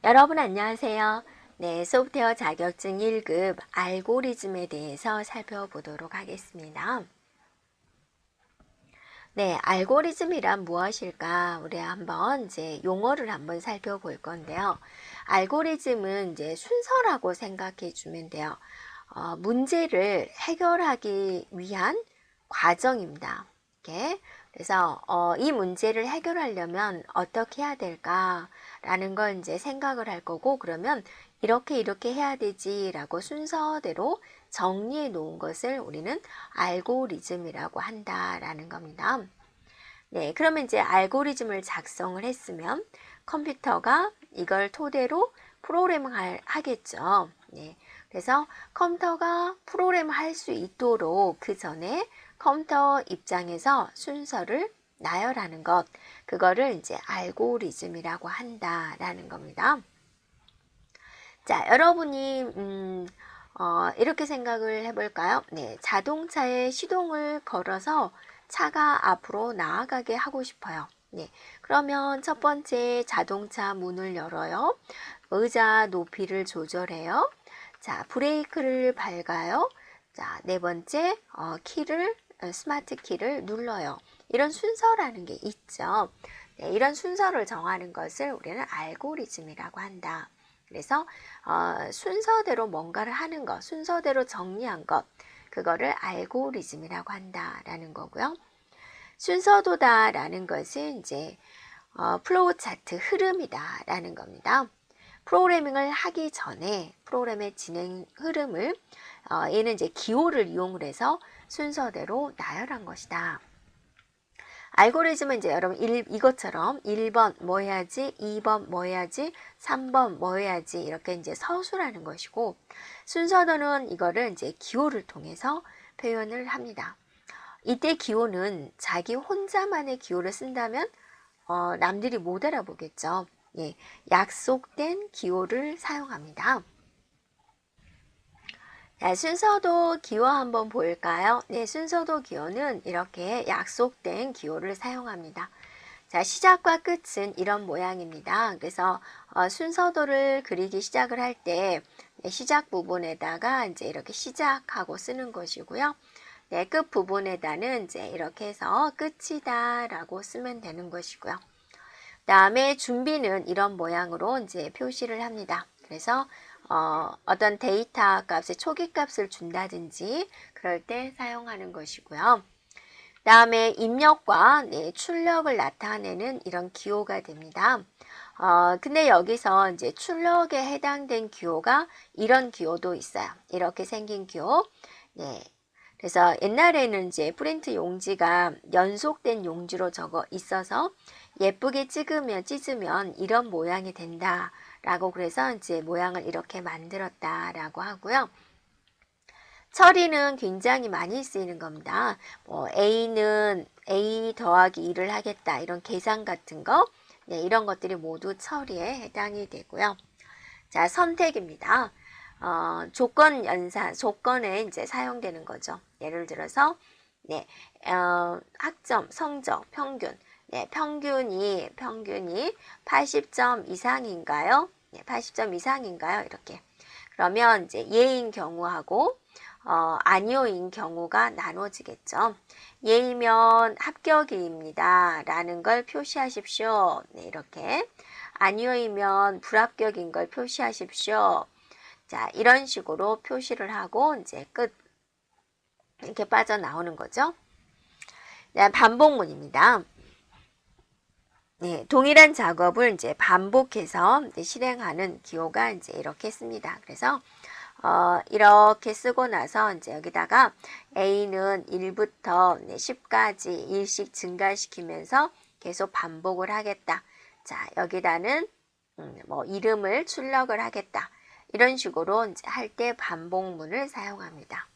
여러분 안녕하세요. 네, 소프트웨어 자격증 1급 알고리즘에 대해서 살펴보도록 하겠습니다. 네, 알고리즘이란 무엇일까? 우리 한번 이제 용어를 한번 살펴볼 건데요. 알고리즘은 이제 순서라고 생각해 주면 돼요. 문제를 해결하기 위한 과정입니다. 이렇게. 그래서 이 문제를 해결하려면 어떻게 해야 될까라는 걸 이제 생각을 할 거고, 그러면 이렇게 해야 되지라고 순서대로 정리해 놓은 것을 우리는 알고리즘이라고 한다라는 겁니다. 네, 그러면 이제 알고리즘을 작성을 했으면 컴퓨터가 이걸 토대로 프로그램을 하겠죠. 네, 그래서 컴퓨터가 프로그램을 할 수 있도록 그 전에 컴퓨터 입장에서 순서를 나열하는 것, 그거를 이제 알고리즘이라고 한다라는 겁니다. 자, 여러분이 이렇게 생각을 해볼까요? 네, 자동차에 시동을 걸어서 차가 앞으로 나아가게 하고 싶어요. 네, 그러면 첫 번째 자동차 문을 열어요. 의자 높이를 조절해요. 자, 브레이크를 밟아요. 자, 네 번째 스마트 키를 눌러요. 이런 순서라는 게 있죠. 네, 이런 순서를 정하는 것을 우리는 알고리즘이라고 한다. 그래서 순서대로 뭔가를 하는 것, 순서대로 정리한 것, 그거를 알고리즘이라고 한다라는 거고요. 순서도다라는 것은 이제 플로우 차트 흐름이다라는 겁니다. 프로그래밍을 하기 전에 프로그램의 진행 흐름을 얘는 이제 기호를 이용을 해서 순서대로 나열한 것이다. 알고리즘은 이제 여러분 이것처럼 1번 뭐 해야지, 2번 뭐 해야지, 3번 뭐 해야지 이렇게 이제 서술하는 것이고, 순서도는 이거를 이제 기호를 통해서 표현을 합니다. 이때 기호는 자기 혼자만의 기호를 쓴다면 남들이 못 알아보겠죠. 예, 약속된 기호를 사용합니다. 자, 순서도 기호 한번 볼까요? 네, 순서도 기호는 이렇게 약속된 기호를 사용합니다. 자, 시작과 끝은 이런 모양입니다. 그래서 순서도를 그리기 시작을 할 때 시작 부분에다가 이제 이렇게 시작하고 쓰는 것이고요. 네, 끝 부분에다는 이제 이렇게 해서 끝이다라고 쓰면 되는 것이고요. 다음에 준비는 이런 모양으로 이제 표시를 합니다. 그래서 어떤 데이터 값의 초기 값을 준다든지 그럴 때 사용하는 것이고요. 다음에 입력과 출력을 나타내는 이런 기호가 됩니다. 근데 여기서 이제 출력에 해당된 기호가 이런 기호도 있어요. 이렇게 생긴 기호. 네. 그래서 옛날에는 이제 프린트 용지가 연속된 용지로 적어 있어서 예쁘게 찢으면 이런 모양이 된다라고 그래서 이제 모양을 이렇게 만들었다라고 하고요. 처리는 굉장히 많이 쓰이는 겁니다. A는 A 더하기 2를 하겠다. 이런 계산 같은 거. 네, 이런 것들이 모두 처리에 해당이 되고요. 자, 선택입니다. 조건 연산, 조건에 이제 사용되는 거죠. 예를 들어서, 네, 학점, 성적, 평균. 네, 평균이 80점 이상인가요? 네, 80점 이상인가요? 이렇게. 그러면 이제 예인 경우하고 아니오인 경우가 나눠지겠죠. 예이면 합격입니다. 라는 걸 표시하십시오. 네, 이렇게. 아니오이면 불합격인 걸 표시하십시오. 자, 이런 식으로 표시를 하고 이제 끝. 이렇게 빠져나오는 거죠. 네, 반복문입니다. 네, 동일한 작업을 이제 반복해서 이제 실행하는 기호가 이제 이렇게 씁니다. 그래서 이렇게 쓰고 나서 이제 여기다가 A는 1부터 10까지 1씩 증가시키면서 계속 반복을 하겠다. 자, 여기다는 뭐 이름을 출력을 하겠다. 이런 식으로 이제 할 때 반복문을 사용합니다.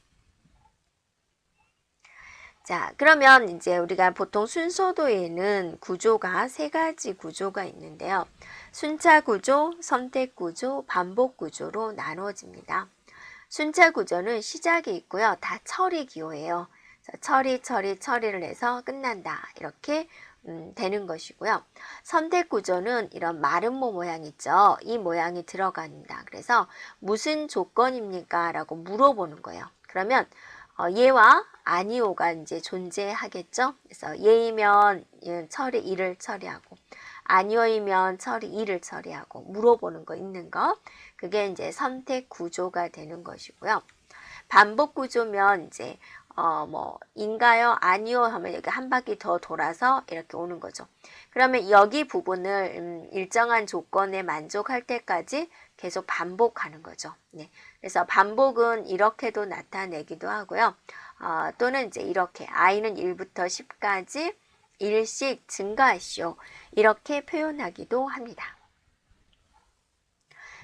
자, 그러면 이제 우리가 보통 순서도에는 구조가 세 가지 구조가 있는데요. 순차 구조, 선택 구조, 반복 구조로 나누어집니다. 순차 구조는 시작이 있고요. 다 처리 기호예요. 처리를 해서 끝난다. 이렇게 되는 것이고요. 선택 구조는 이런 마름모 모양 있죠. 이 모양이 들어갑니다. 그래서 무슨 조건입니까? 라고 물어보는 거예요. 그러면 예와 아니오가 이제 존재하겠죠. 그래서 예이면 처리 1을 처리하고 아니오이면 처리 2를 처리하고 물어보는 거 있는 거 그게 이제 선택 구조가 되는 것이고요. 반복 구조면 이제 인가요? 아니요? 하면 여기 한 바퀴 더 돌아서 이렇게 오는 거죠. 그러면 여기 부분을 일정한 조건에 만족할 때까지 계속 반복하는 거죠. 네. 그래서 반복은 이렇게도 나타내기도 하고요. 또는 이제 이렇게 i는 1부터 10까지 1씩 증가하시오. 이렇게 표현하기도 합니다.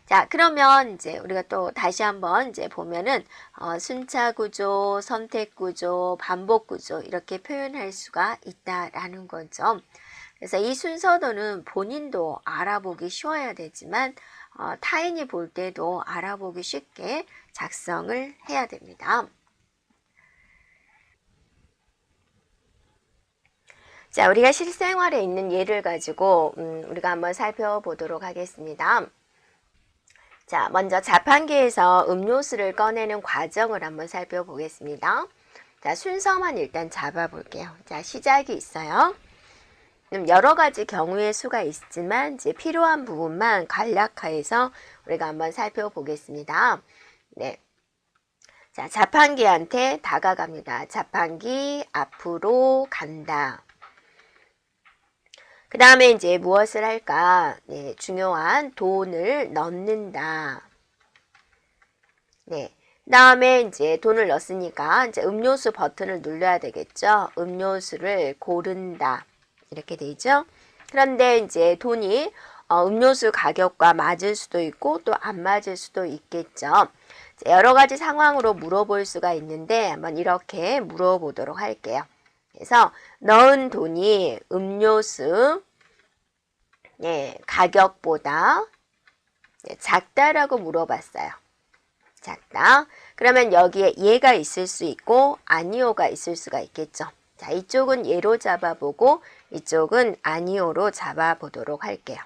자, 그러면 이제 우리가 또 다시 한번 이제 보면은 순차 구조, 선택 구조, 반복 구조 이렇게 표현할 수가 있다라는 거죠. 그래서 이 순서도는 본인도 알아보기 쉬워야 되지만 타인이 볼 때도 알아보기 쉽게 작성을 해야 됩니다. 자, 우리가 실생활에 있는 예를 가지고 우리가 한번 살펴보도록 하겠습니다. 자, 먼저 자판기에서 음료수를 꺼내는 과정을 한번 살펴보겠습니다. 자, 순서만 일단 잡아볼게요. 자, 시작이 있어요. 여러 가지 경우의 수가 있지만 이제 필요한 부분만 간략화해서 우리가 한번 살펴보겠습니다. 네. 자, 자판기한테 다가갑니다. 자판기 앞으로 간다. 그 다음에 이제 무엇을 할까? 네, 중요한 돈을 넣는다. 네. 그 다음에 이제 돈을 넣었으니까 이제 음료수 버튼을 눌러야 되겠죠. 음료수를 고른다. 이렇게 되죠. 그런데 이제 돈이 음료수 가격과 맞을 수도 있고 또 안 맞을 수도 있겠죠. 여러 가지 상황으로 물어볼 수가 있는데 한번 이렇게 물어보도록 할게요. 그래서 넣은 돈이 음료수 가격보다 작다라고 물어봤어요. 작다. 그러면 여기에 예가 있을 수 있고 아니오가 있을 수가 있겠죠. 자, 이쪽은 예로 잡아보고 이쪽은 아니오로 잡아보도록 할게요.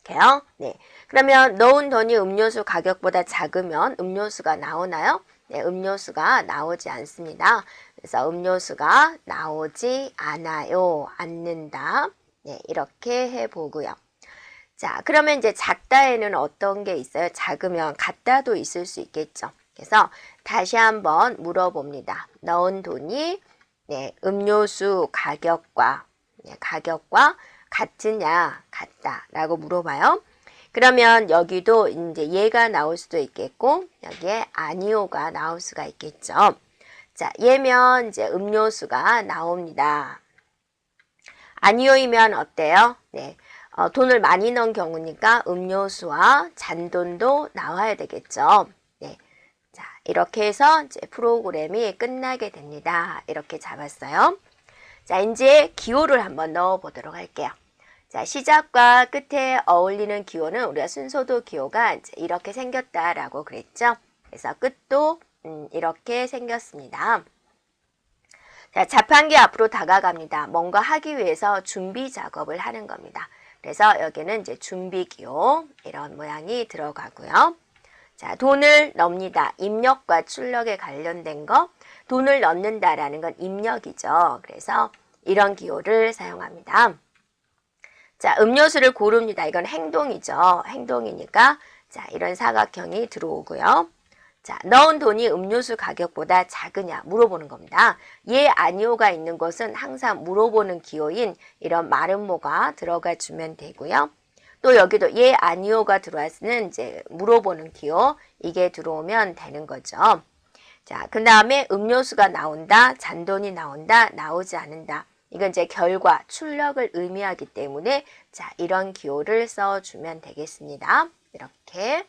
이렇게요. 네. 그러면 넣은 돈이 음료수 가격보다 작으면 음료수가 나오나요? 네, 음료수가 나오지 않습니다. 그래서 음료수가 나오지 않아요. 않는다. 네, 이렇게 해보고요. 자, 그러면 이제 작다에는 어떤 게 있어요? 작으면 같다도 있을 수 있겠죠. 그래서 다시 한번 물어봅니다. 넣은 돈이 음료수 가격과 같으냐, 같다라고 물어봐요. 그러면 여기도 이제 예가 나올 수도 있겠고 여기에 아니오가 나올 수가 있겠죠. 자, 예면 이제 음료수가 나옵니다. 아니오이면 어때요? 네. 돈을 많이 넣은 경우니까 음료수와 잔돈도 나와야 되겠죠. 네. 자, 이렇게 해서 이제 프로그램이 끝나게 됩니다. 이렇게 잡았어요. 자, 이제 기호를 한번 넣어 보도록 할게요. 자, 시작과 끝에 어울리는 기호는 우리가 순서도 기호가 이제 이렇게 생겼다라고 그랬죠. 그래서 끝도 이렇게 생겼습니다. 자, 자판기 앞으로 다가갑니다. 뭔가 하기 위해서 준비 작업을 하는 겁니다. 그래서 여기는 이제 준비 기호 이런 모양이 들어가고요. 자, 돈을 넣습니다. 입력과 출력에 관련된 거. 돈을 넣는다라는 건 입력이죠. 그래서 이런 기호를 사용합니다. 자, 음료수를 고릅니다. 이건 행동이죠. 행동이니까 자, 이런 사각형이 들어오고요. 자, 넣은 돈이 음료수 가격보다 작으냐 물어보는 겁니다. 예, 아니오가 있는 것은 항상 물어보는 기호인 이런 마름모가 들어가 주면 되고요. 또 여기도 예, 아니오가 들어왔으면 이제 물어보는 기호 이게 들어오면 되는 거죠. 자, 그 다음에 음료수가 나온다, 잔돈이 나온다, 나오지 않는다. 이건 이제 결과, 출력을 의미하기 때문에 자, 이런 기호를 써주면 되겠습니다. 이렇게.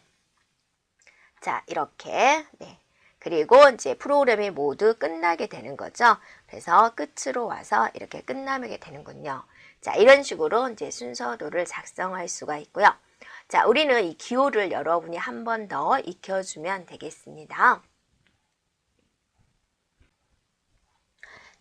자, 이렇게. 네. 그리고 이제 프로그램이 모두 끝나게 되는 거죠. 그래서 끝으로 와서 이렇게 끝나게 되는군요. 자, 이런 식으로 이제 순서도를 작성할 수가 있고요. 자, 우리는 이 기호를 여러분이 한 번 더 익혀주면 되겠습니다.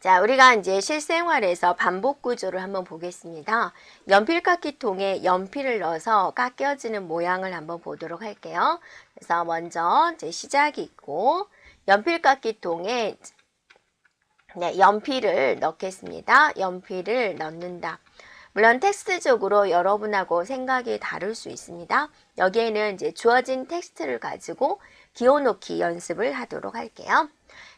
자, 우리가 이제 실생활에서 반복 구조를 한번 보겠습니다. 연필 깎기통에 연필을 넣어서 깎여지는 모양을 한번 보도록 할게요. 그래서 먼저 이제 시작이 있고, 연필 깎기통에 연필을 넣겠습니다. 연필을 넣는다. 물론 텍스트적으로 여러분하고 생각이 다를 수 있습니다. 여기에는 이제 주어진 텍스트를 가지고 기호 놓기 연습을 하도록 할게요.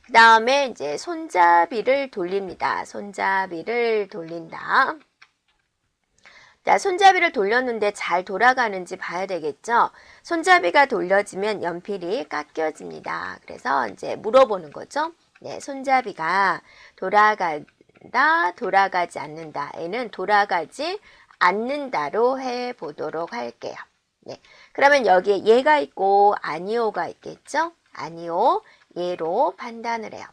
그 다음에 이제 손잡이를 돌립니다. 손잡이를 돌린다. 자, 손잡이를 돌렸는데 잘 돌아가는지 봐야 되겠죠? 손잡이가 돌려지면 연필이 깎여집니다. 그래서 이제 물어보는 거죠. 네, 손잡이가 돌아간다, 돌아가지 않는다. 얘는 돌아가지 않는다로 해보도록 할게요. 네, 그러면 여기에 얘가 있고 아니오가 있겠죠? 아니오, 얘로 판단을 해요.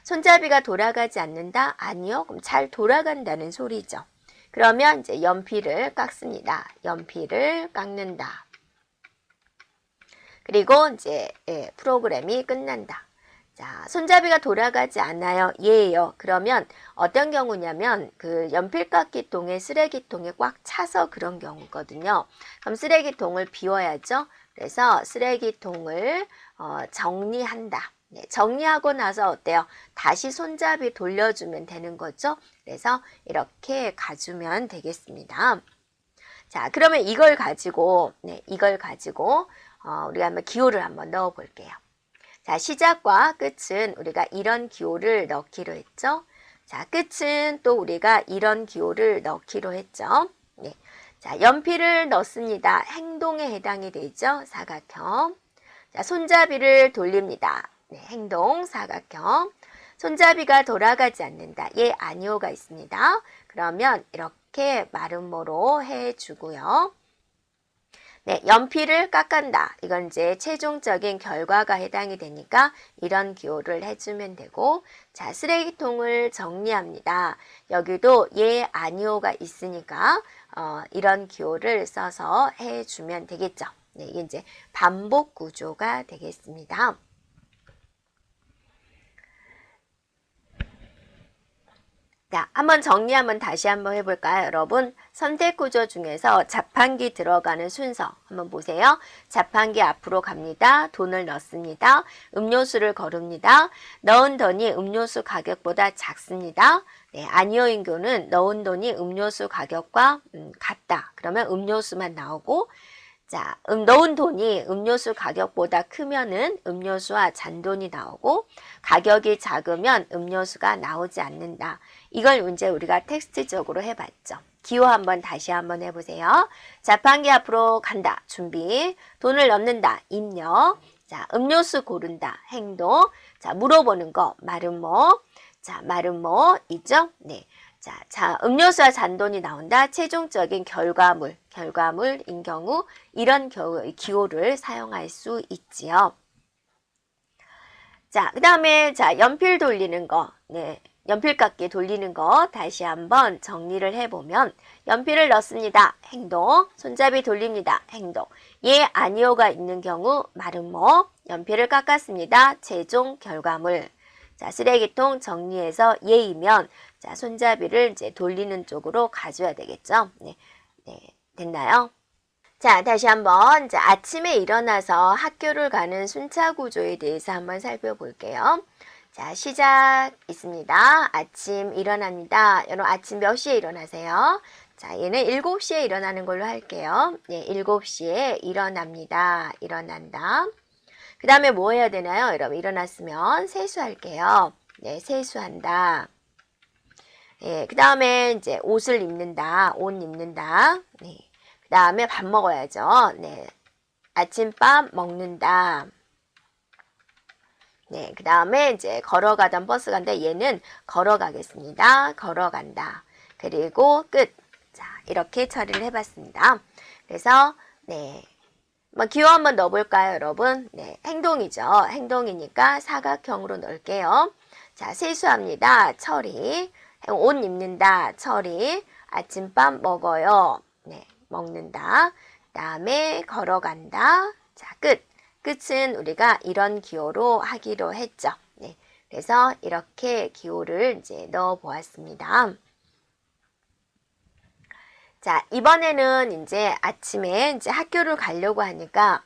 손잡이가 돌아가지 않는다? 아니요. 그럼 잘 돌아간다는 소리죠. 그러면 이제 연필을 깎습니다. 연필을 깎는다. 그리고 이제 프로그램이 끝난다. 자, 손잡이가 돌아가지 않아요. 얘예요. 그러면 어떤 경우냐면 그 연필 깎기통에 쓰레기통에 꽉 차서 그런 경우거든요. 그럼 쓰레기통을 비워야죠. 그래서 쓰레기통을 정리한다. 네, 정리하고 나서 어때요? 다시 손잡이 돌려주면 되는 거죠. 그래서 이렇게 가주면 되겠습니다. 자, 그러면 이걸 가지고 우리가 한번 기호를 한번 넣어 볼게요. 자, 시작과 끝은 우리가 이런 기호를 넣기로 했죠. 자, 끝은 또 우리가 이런 기호를 넣기로 했죠. 네. 자, 연필을 넣습니다. 행동에 해당이 되죠. 사각형. 자, 손잡이를 돌립니다. 네, 행동, 사각형. 손잡이가 돌아가지 않는다. 얘 아니오가 있습니다. 그러면 이렇게 마름모로 해주고요. 네, 연필을 깎았다. 이건 이제 최종적인 결과가 해당이 되니까 이런 기호를 해주면 되고, 자, 쓰레기통을 정리합니다. 여기도 얘 아니오가 있으니까 이런 기호를 써서 해주면 되겠죠. 네, 이게 이제 반복 구조가 되겠습니다. 자, 한번 다시 한번 해볼까요, 여러분? 선택 구조 중에서 자판기 들어가는 순서 한번 보세요. 자판기 앞으로 갑니다. 돈을 넣습니다. 음료수를 거릅니다. 넣은 돈이 음료수 가격보다 작습니다. 네, 아니오인 교는 넣은 돈이 음료수 가격과 같다. 그러면 음료수만 나오고, 자, 넣은 돈이 음료수 가격보다 크면은 음료수와 잔돈이 나오고, 가격이 작으면 음료수가 나오지 않는다. 이걸 이제 우리가 텍스트적으로 해봤죠. 기호 다시 한번 해보세요. 자판기 앞으로 간다. 준비. 돈을 넣는다. 입력. 자, 음료수 고른다. 행동. 자, 물어보는 거. 말은 뭐? 자, 말은 뭐? 있죠? 네. 자, 음료수와 잔돈이 나온다. 최종적인 결과물인 경우 이런 기호를 사용할 수 있지요. 자, 그 다음에 연필 돌리는 거. 네. 연필 깎기 돌리는 거 다시 한번 정리를 해보면 연필을 넣습니다. 행동. 손잡이 돌립니다. 행동. 얘 아니오가 있는 경우 말은 뭐? 연필을 깎았습니다. 최종 결과물. 자, 쓰레기통 정리해서 얘이면 자, 손잡이를 이제 돌리는 쪽으로 가줘야 되겠죠. 네. 네. 됐나요? 자, 다시 한번 아침에 일어나서 학교를 가는 순차 구조에 대해서 한번 살펴볼게요. 자, 시작 있습니다. 아침 일어납니다. 여러분 아침 몇 시에 일어나세요? 자, 얘는 7시에 일어나는 걸로 할게요. 네, 7시에 일어납니다. 일어난다. 그 다음에 뭐 해야 되나요? 여러분 일어났으면 세수할게요. 네, 세수한다. 네, 그 다음에 이제 옷을 입는다. 옷 입는다. 네. 그 다음에 밥 먹어야죠. 네. 아침밥 먹는다. 네, 그 다음에 이제 걸어가던 버스 간다. 얘는 걸어가겠습니다. 걸어간다. 그리고 끝. 자, 이렇게 처리를 해봤습니다. 그래서 네, 기호 한번 넣어볼까요, 여러분? 네, 행동이죠. 행동이니까 사각형으로 넣을게요. 자, 세수합니다. 처리. 옷 입는다. 처리. 아침밥 먹어요. 네, 먹는다. 그 다음에 걸어간다. 자, 끝. 끝은 우리가 이런 기호로 하기로 했죠. 네. 그래서 이렇게 기호를 이제 넣어 보았습니다. 자, 이번에는 이제 아침에 이제 학교를 가려고 하니까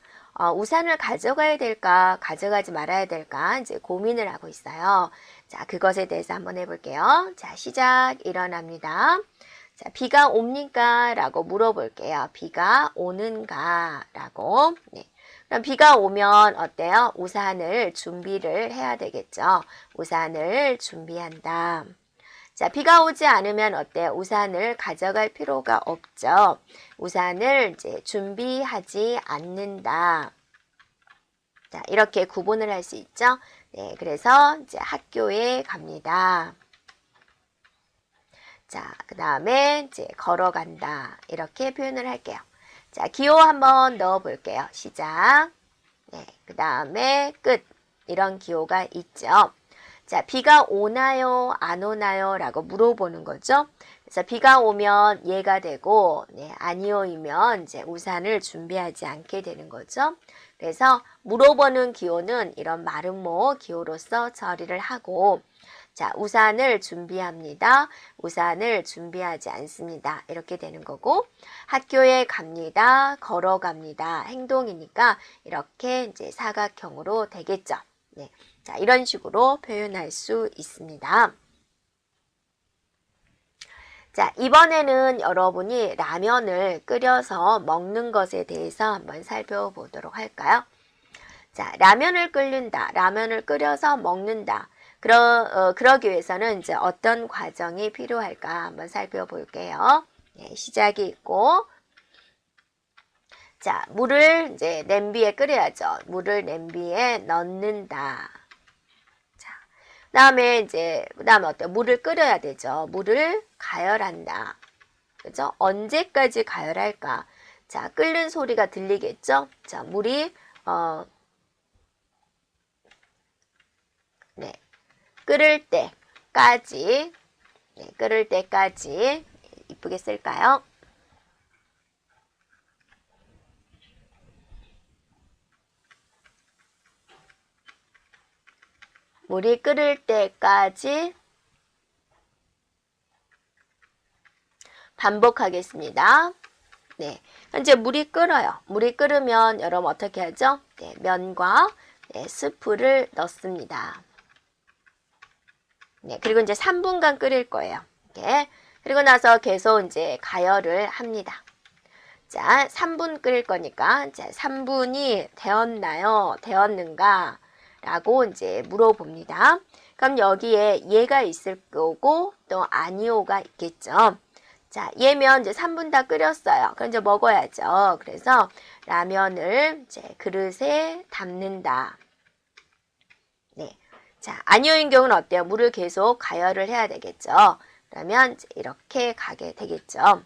우산을 가져가야 될까, 가져가지 말아야 될까 이제 고민을 하고 있어요. 자, 그것에 대해서 한번 해볼게요. 자, 시작. 일어납니다. 자, 비가 옵니까? 라고 물어볼게요. 비가 오는가? 라고. 네. 그럼 비가 오면 어때요? 우산을 준비를 해야 되겠죠. 우산을 준비한다. 자, 비가 오지 않으면 어때요? 우산을 가져갈 필요가 없죠. 우산을 이제 준비하지 않는다. 자, 이렇게 구분을 할 수 있죠. 네, 그래서 이제 학교에 갑니다. 자, 그 다음에 이제 걸어간다. 이렇게 표현을 할게요. 자, 기호 한번 넣어 볼게요. 시작. 네, 그 다음에 끝. 이런 기호가 있죠. 자, 비가 오나요? 안 오나요? 라고 물어보는 거죠. 그래서 비가 오면 예가 되고, 네, 아니오이면 이제 우산을 준비하지 않게 되는 거죠. 그래서 물어보는 기호는 이런 마름모 기호로서 처리를 하고, 자, 우산을 준비합니다. 우산을 준비하지 않습니다. 이렇게 되는 거고, 학교에 갑니다. 걸어갑니다. 행동이니까 이렇게 이제 사각형으로 되겠죠. 네. 자, 이런 식으로 표현할 수 있습니다. 자, 이번에는 여러분이 라면을 끓여서 먹는 것에 대해서 한번 살펴보도록 할까요? 자, 라면을 끓는다. 라면을 끓여서 먹는다. 그러기 위해서는 이제 어떤 과정이 필요할까 한번 살펴볼게요. 네, 시작이 있고, 자, 물을 이제 냄비에 끓여야죠. 물을 냄비에 넣는다. 그다음에 어때요? 물을 끓여야 되죠. 물을 가열한다. 그죠? 언제까지 가열할까? 자, 끓는 소리가 들리겠죠? 자, 물이 네, 끓을 때까지, 네, 끓을 때까지 이쁘게 쓸까요? 물이 끓을 때까지 반복하겠습니다. 네, 현재 물이 끓어요. 물이 끓으면 여러분 어떻게 하죠? 네, 면과 스프를 넣습니다. 네, 그리고 이제 3분간 끓일 거예요. 이렇게. 그리고 나서 계속 이제 가열을 합니다. 자, 3분 끓일 거니까, 자, 3분이 되었나요? 되었는가? 라고 이제 물어봅니다. 그럼 여기에 예가 있을 거고, 또 아니오가 있겠죠. 자, 예면 이제 3분 다 끓였어요. 그럼 이제 먹어야죠. 그래서 라면을 이제 그릇에 담는다. 네. 자, 아니오인 경우는 어때요? 물을 계속 가열을 해야 되겠죠. 그러면 이제 이렇게 가게 되겠죠.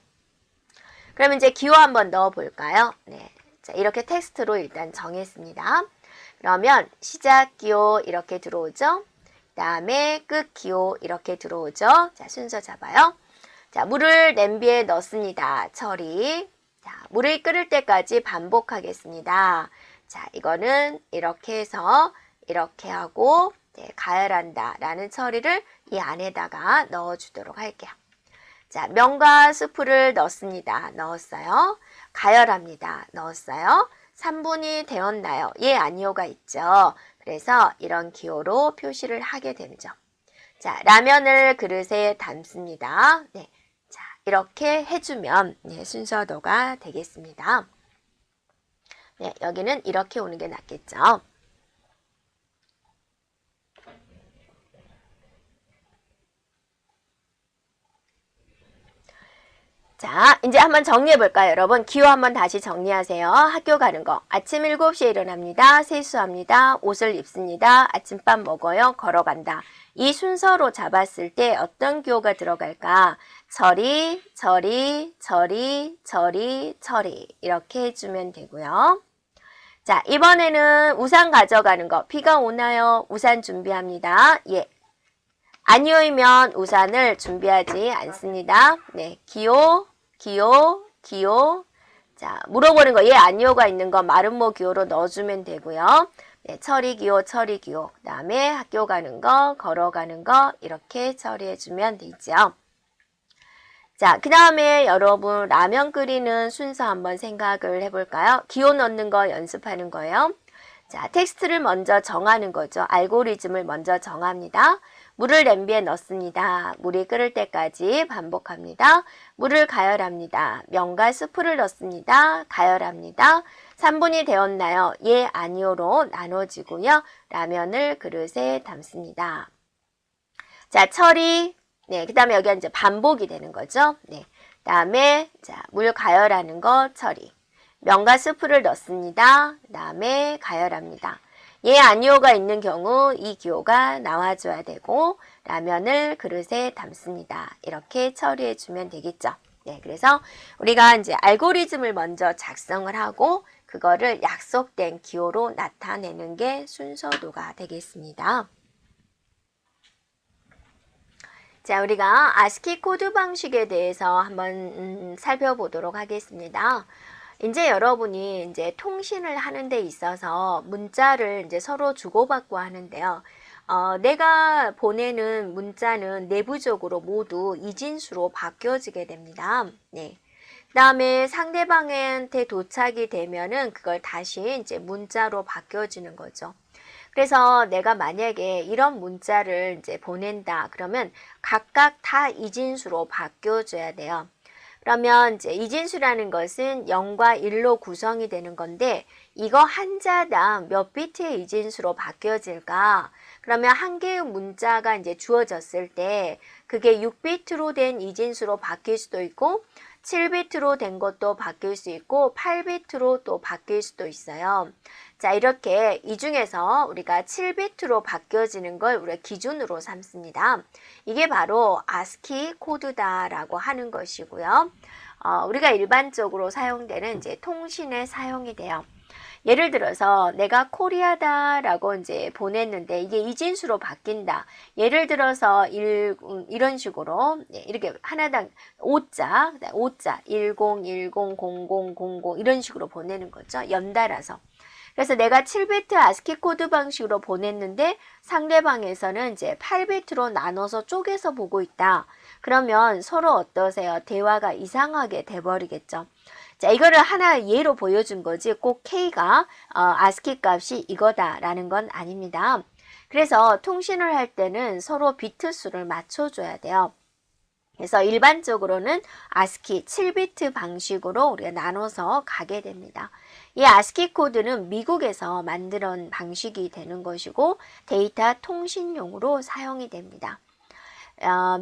그러면 이제 기호 한번 넣어 볼까요? 네. 자, 이렇게 텍스트로 일단 정했습니다. 그러면 시작 기호 이렇게 들어오죠. 그 다음에 끝 기호 이렇게 들어오죠. 자, 순서 잡아요. 자, 물을 냄비에 넣습니다. 처리. 자, 물이 끓을 때까지 반복하겠습니다. 자, 이거는 이렇게 해서 이렇게 하고 가열한다 라는 처리를 이 안에다가 넣어주도록 할게요. 자, 면과 스프를 넣습니다. 넣었어요. 가열합니다. 넣었어요. 3분이 되었나요? 예, 아니오가 있죠. 그래서 이런 기호로 표시를 하게 되죠. 자, 라면을 그릇에 담습니다. 네. 자, 이렇게 해주면 순서도가 되겠습니다. 네, 여기는 이렇게 오는 게 낫겠죠. 자, 이제 한번 정리해 볼까요, 여러분? 기호 한번 다시 정리하세요. 학교 가는 거. 아침 7시에 일어납니다. 세수합니다. 옷을 입습니다. 아침밥 먹어요. 걸어간다. 이 순서로 잡았을 때 어떤 기호가 들어갈까? 처리, 처리, 처리, 처리, 처리. 이렇게 해주면 되고요. 자, 이번에는 우산 가져가는 거. 비가 오나요? 우산 준비합니다. 예. 아니오이면 우산을 준비하지 않습니다. 네, 기호, 기호, 기호. 자, 물어보는 거, 예, 아니오가 있는 거 마름모 기호로 넣어주면 되고요. 네, 처리기호, 처리기호. 그 다음에 학교 가는 거, 걸어가는 거 이렇게 처리해주면 되죠. 자, 그 다음에 여러분 라면 끓이는 순서 한번 생각을 해볼까요? 기호 넣는 거 연습하는 거예요. 자, 텍스트를 먼저 정하는 거죠. 알고리즘을 먼저 정합니다. 물을 냄비에 넣습니다. 물이 끓을 때까지 반복합니다. 물을 가열합니다. 면과 스프를 넣습니다. 가열합니다. 3분이 되었나요? 예, 아니요로 나눠지고요. 라면을 그릇에 담습니다. 자, 처리. 네, 그 다음에 여기가 이제 반복이 되는 거죠. 네. 그 다음에, 자, 물 가열하는 거 처리. 면과 스프를 넣습니다. 그 다음에 가열합니다. 예, 아니오가 있는 경우 이 기호가 나와줘야 되고, 라면을 그릇에 담습니다. 이렇게 처리해주면 되겠죠. 네, 그래서 우리가 이제 알고리즘을 먼저 작성을 하고, 그거를 약속된 기호로 나타내는 게 순서도가 되겠습니다. 자, 우리가 아스키 코드 방식에 대해서 한번 살펴보도록 하겠습니다. 이제 여러분이 이제 통신을 하는 데 있어서 문자를 이제 서로 주고받고 하는데요. 내가 보내는 문자는 내부적으로 모두 이진수로 바뀌어지게 됩니다. 네. 그 다음에 상대방한테 도착이 되면은 그걸 다시 이제 문자로 바뀌어지는 거죠. 그래서 내가 만약에 이런 문자를 이제 보낸다 그러면 각각 다 이진수로 바뀌어줘야 돼요. 그러면 이제 이진수라는 것은 0과 1로 구성이 되는 건데 이거 한자당 몇 비트의 이진수로 바뀌어질까? 그러면 한 개의 문자가 이제 주어졌을 때 그게 6비트로 된 이진수로 바뀔 수도 있고 7비트로 된 것도 바뀔 수 있고 8비트로 또 바뀔 수도 있어요. 자, 이렇게 이 중에서 우리가 7비트로 바뀌어지는 걸 우리가 기준으로 삼습니다. 이게 바로 아스키 코드다라고 하는 것이고요. 우리가 일반적으로 사용되는 이제 통신에 사용이 돼요. 예를 들어서 내가 코리아다라고 이제 보냈는데 이게 이진수로 바뀐다. 예를 들어서 이런 식으로 이렇게 하나당 5자 10100000 이런 식으로 보내는 거죠. 연달아서. 그래서 내가 7비트 아스키 코드 방식으로 보냈는데 상대방에서는 이제 8비트로 나눠서 쪼개서 보고 있다. 그러면 서로 어떠세요? 대화가 이상하게 돼버리겠죠. 자, 이거를 하나 예로 보여준 거지 꼭 K가 아스키 값이 이거다라는 건 아닙니다. 그래서 통신을 할 때는 서로 비트 수를 맞춰줘야 돼요. 그래서 일반적으로는 아스키 7비트 방식으로 우리가 나눠서 가게 됩니다. 이 아스키 코드는 미국에서 만든 방식이 되는 것이고 데이터 통신용으로 사용이 됩니다.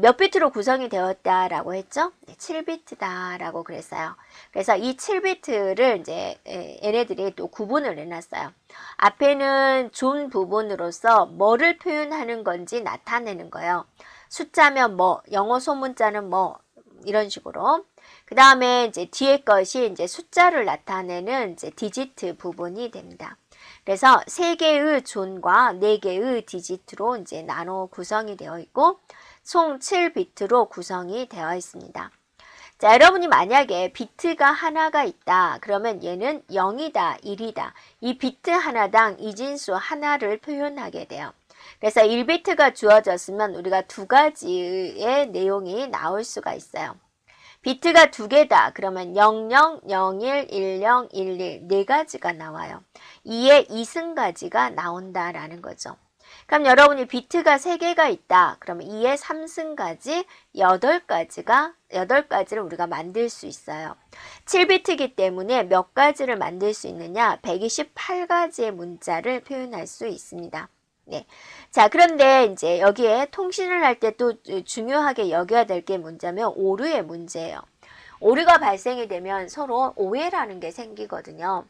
몇 비트로 구성이 되었다라고 했죠? 네, 7비트다라고 그랬어요. 그래서 이 7비트를 이제 얘네들이 또 구분을 해놨어요. 앞에는 준 부분으로서 뭐를 표현하는 건지 나타내는 거예요. 숫자면 뭐, 영어 소문자는 뭐, 이런 식으로. 그 다음에 이제 뒤에 것이 이제 숫자를 나타내는 이제 디지트 부분이 됩니다. 그래서 3개의 존과 4개의 디지트로 이제 나눠 구성이 되어 있고, 총 7비트로 구성이 되어 있습니다. 자, 여러분이 만약에 비트가 하나가 있다. 그러면 얘는 0이다, 1이다. 이 비트 하나당 이진수 하나를 표현하게 돼요. 그래서 1비트가 주어졌으면 우리가 두 가지의 내용이 나올 수가 있어요. 비트가 2개다. 그러면 00, 01, 10, 11 네 가지가 나와요. 2의 이승가지가 나온다라는 거죠. 그럼 여러분이 비트가 3개가 있다. 그러면 2의 3승가지 8가지를 우리가 만들 수 있어요. 7비트이기 때문에 몇 가지를 만들 수 있느냐? 128가지의 문자를 표현할 수 있습니다. 네. 자, 그런데 이제 여기에 통신을 할 때 또 중요하게 여겨야 될 게 뭐냐면 오류의 문제예요. 오류가 발생이 되면 서로 오해라는 게 생기거든요.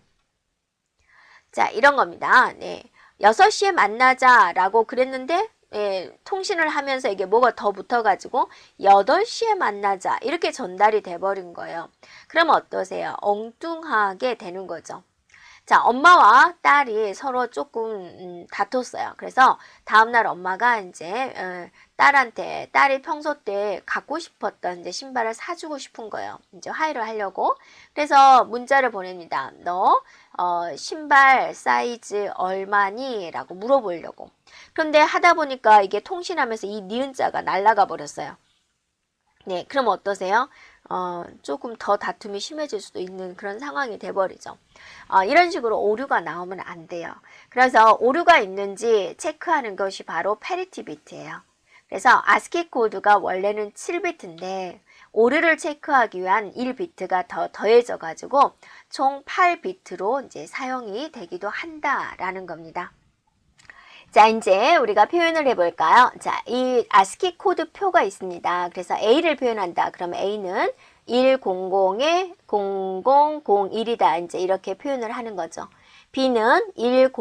자, 이런 겁니다. 네. 6시에 만나자라고 그랬는데 통신을 하면서 이게 뭐가 더 붙어가지고 8시에 만나자 이렇게 전달이 돼버린 거예요. 그럼 어떠세요? 엉뚱하게 되는 거죠. 자, 엄마와 딸이 서로 조금 다퉜어요. 그래서 다음날 엄마가 이제 딸한테 딸이 평소 때 갖고 싶었던 이제 신발을 사주고 싶은 거예요. 이제 화해를 하려고. 그래서 문자를 보냅니다. 너 신발 사이즈 얼마니? 라고 물어보려고. 그런데 하다 보니까 이게 통신하면서 이 니은자가 날아가 버렸어요. 네, 그럼 어떠세요? 조금 더 다툼이 심해질 수도 있는 그런 상황이 돼버리죠. 이런 식으로 오류가 나오면 안 돼요. 그래서 오류가 있는지 체크하는 것이 바로 패리티 비트예요. 그래서 아스키 코드가 원래는 7비트인데 오류를 체크하기 위한 1비트가 더 더해져 가지고 총 8비트로 이제 사용이 되기도 한다라는 겁니다. 자, 이제 우리가 표현을 해볼까요? 자, 이 아스키 코드 표가 있습니다. 그래서 A를 표현한다. 그러면 A는 100에 0001이다. 이제 이렇게 표현을 하는 거죠. B는 100에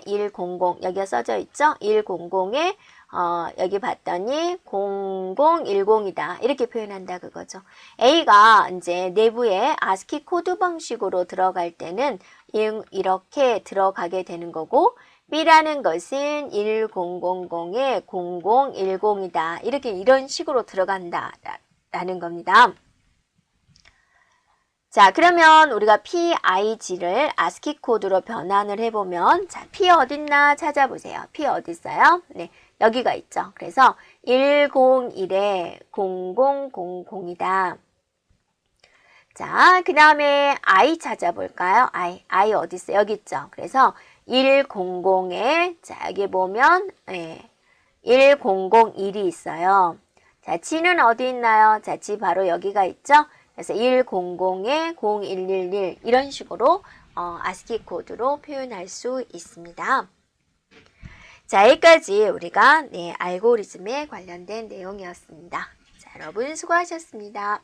100, 여기가 써져 있죠? 100에 여기 봤더니 0010이다. 이렇게 표현한다 그거죠. A가 이제 내부에 아스키 코드 방식으로 들어갈 때는 이렇게 들어가게 되는 거고, B라는 것은 1000에 0010이다. 이렇게 이런 식으로 들어간다 라는 겁니다. 자, 그러면 우리가 PIG를 아스키 코드로 변환을 해보면, 자, P 어딨나 찾아보세요. P 어디 있어요? 네, 여기가 있죠. 그래서 101에 0000이다. 자, 그 다음에 I 찾아볼까요? I 어디 있어요? 여기 있죠. 그래서 100에, 자, 여기 보면, 1001이 있어요. 자, G는 어디 있나요? 자, G 바로 여기가 있죠. 그래서 100에 0111 이런 식으로 아스키 코드로 표현할 수 있습니다. 자, 여기까지 우리가 알고리즘에 관련된 내용이었습니다. 자, 여러분 수고하셨습니다.